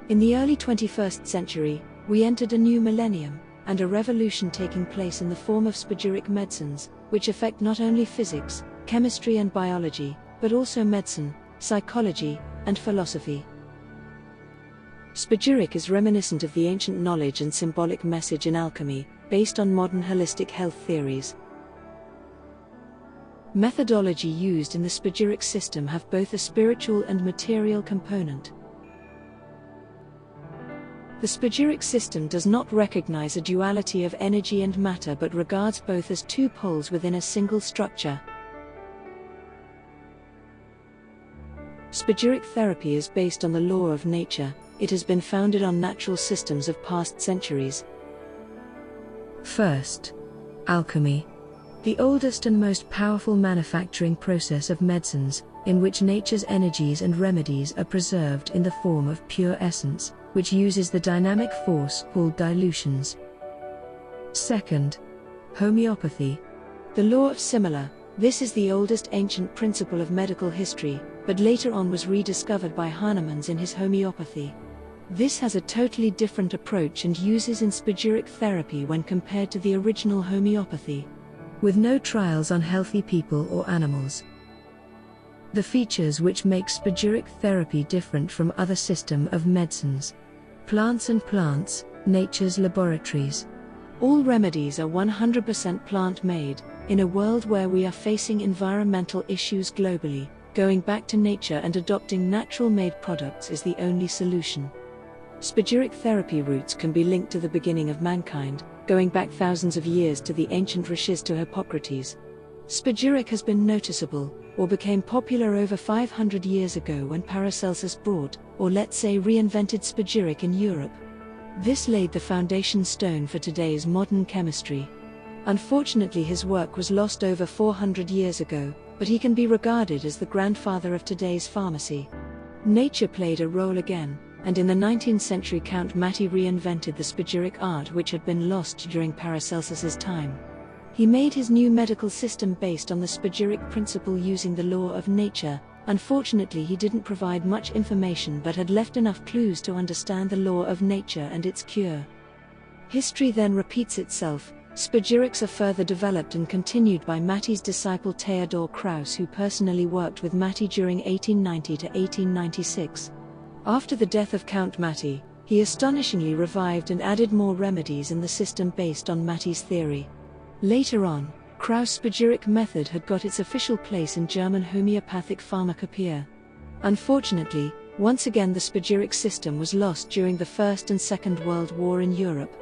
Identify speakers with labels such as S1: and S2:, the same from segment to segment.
S1: In the early 21st century, we entered a new millennium, and a revolution taking place in the form of spagyric medicines, which affect not only physics, chemistry and biology, but also medicine, psychology, and philosophy. Spagyric is reminiscent of the ancient knowledge and symbolic message in alchemy, based on modern holistic health theories. Methodology used in the spagyric system have both a spiritual and material component. The spagyric system does not recognize a duality of energy and matter but regards both as two poles within a single structure. Spagyric therapy is based on the law of nature. It has been founded on natural systems of past centuries. First, alchemy. The oldest and most powerful manufacturing process of medicines, in which nature's energies and remedies are preserved in the form of pure essence, which uses the dynamic force called dilutions. Second, homeopathy. The law of similar. This is the oldest ancient principle of medical history, but later on was rediscovered by Hahnemann in his homeopathy. This has a totally different approach and uses in spagyric therapy when compared to the original homeopathy, with no trials on healthy people or animals. The features which make spagyric therapy different from other system of medicines. Plants and plants, nature's laboratories. All remedies are 100% plant-made. In a world where we are facing environmental issues globally, going back to nature and adopting natural-made products is the only solution. Spagyric therapy roots can be linked to the beginning of mankind, going back thousands of years to the ancient rishis to Hippocrates. Spagyric has been noticeable, or became popular over 500 years ago when Paracelsus brought, or let's say reinvented spagyric in Europe. This laid the foundation stone for today's modern chemistry. Unfortunately, his work was lost over 400 years ago, but he can be regarded as the grandfather of today's pharmacy. Nature played a role again, and in the 19th century Count Maty reinvented the spagyric art which had been lost during Paracelsus's time. He made his new medical system based on the spagyric principle using the law of nature. Unfortunately, he didn't provide much information but had left enough clues to understand the law of nature and its cure. History then repeats itself. Spagyrics are further developed and continued by Maty's disciple Theodor Krauss, who personally worked with Maty during 1890 to 1896. After the death of Count Maty, he astonishingly revived and added more remedies in the system based on Maty's theory. Later on, Krauss' spagyric method had got its official place in German homeopathic pharmacopoeia. Unfortunately, once again the spagyric system was lost during the First and Second World War in Europe.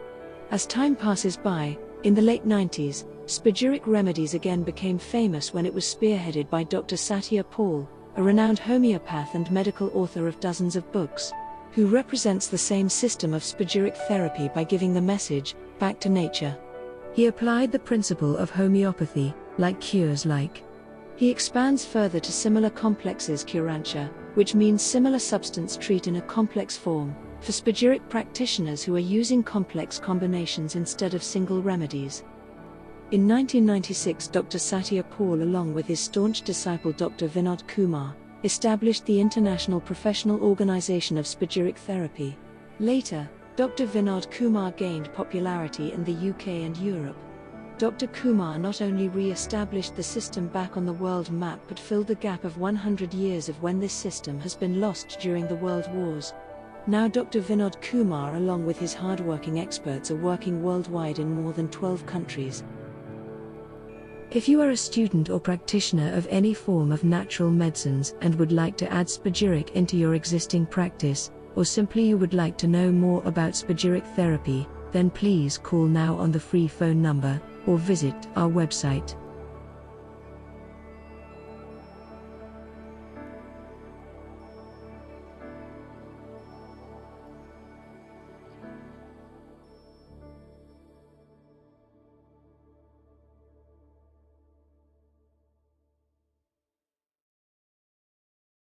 S1: As time passes by, in the late 90s, spagyric remedies again became famous when it was spearheaded by Dr. Satya Paul, a renowned homeopath and medical author of dozens of books, who represents the same system of spagyric therapy by giving the message, back to nature. He applied the principle of homeopathy, like cures like. He expands further to similar complexes curantia, which means similar substance treat in a complex form, for spagyric practitioners who are using complex combinations instead of single remedies. In 1996, Dr. Satya Paul, along with his staunch disciple Dr. Vinod Kumar, established the International Professional Organization of Spagyric Therapy. Later, Dr. Vinod Kumar gained popularity in the UK and Europe. Dr. Kumar not only re-established the system back on the world map but filled the gap of 100 years of when this system has been lost during the world wars. Now Dr. Vinod Kumar along with his hard-working experts are working worldwide in more than 12 countries. If you are a student or practitioner of any form of natural medicines and would like to add spagyric into your existing practice, or simply you would like to know more about spagyric therapy, then please call now on the free phone number, or visit our website.